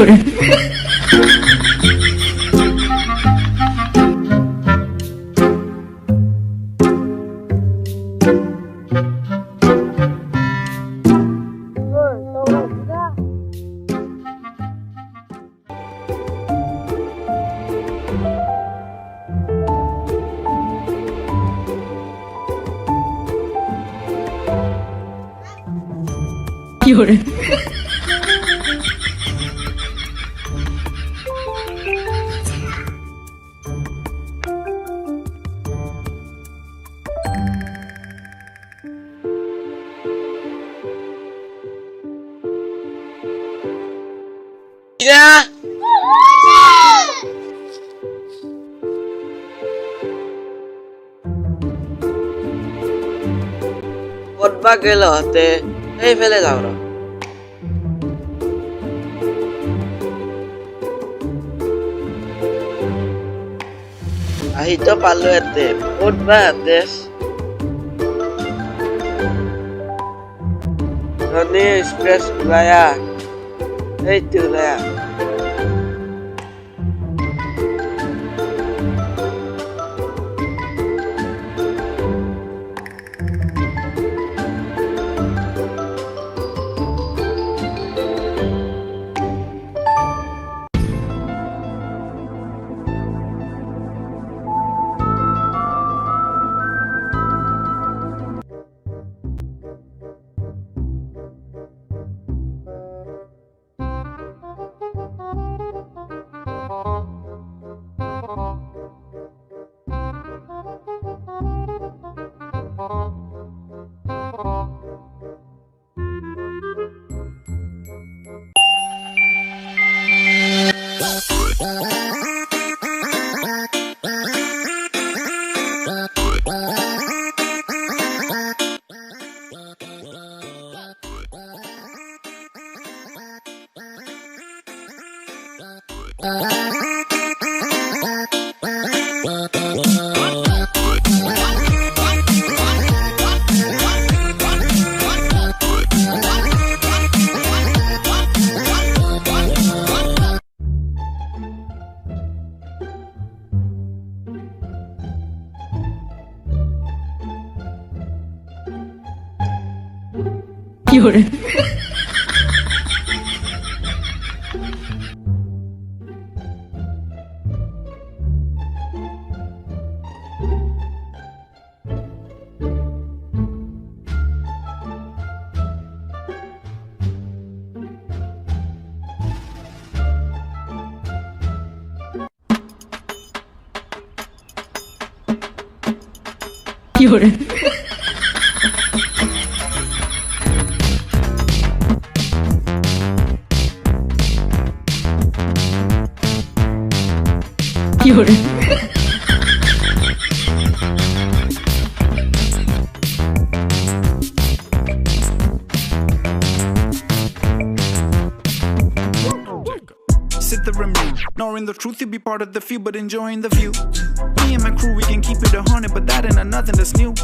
fiore, fiore, Mira. ক'ত বা গেল হতে সেইফালে যাওঁ ৰ আহিতো পালো ইয়াতে ক'ত বা হাতে ৰনি এক্সপ্ৰেছ ওলাই আহ এইটো ওলাই আহ fiore, fiore, fiore, Sit there and breathe. Knowing the truth, you'll be part of the few, but enjoying the view. Me and my crew, we can keep it 100, but that ain't nothing that's new.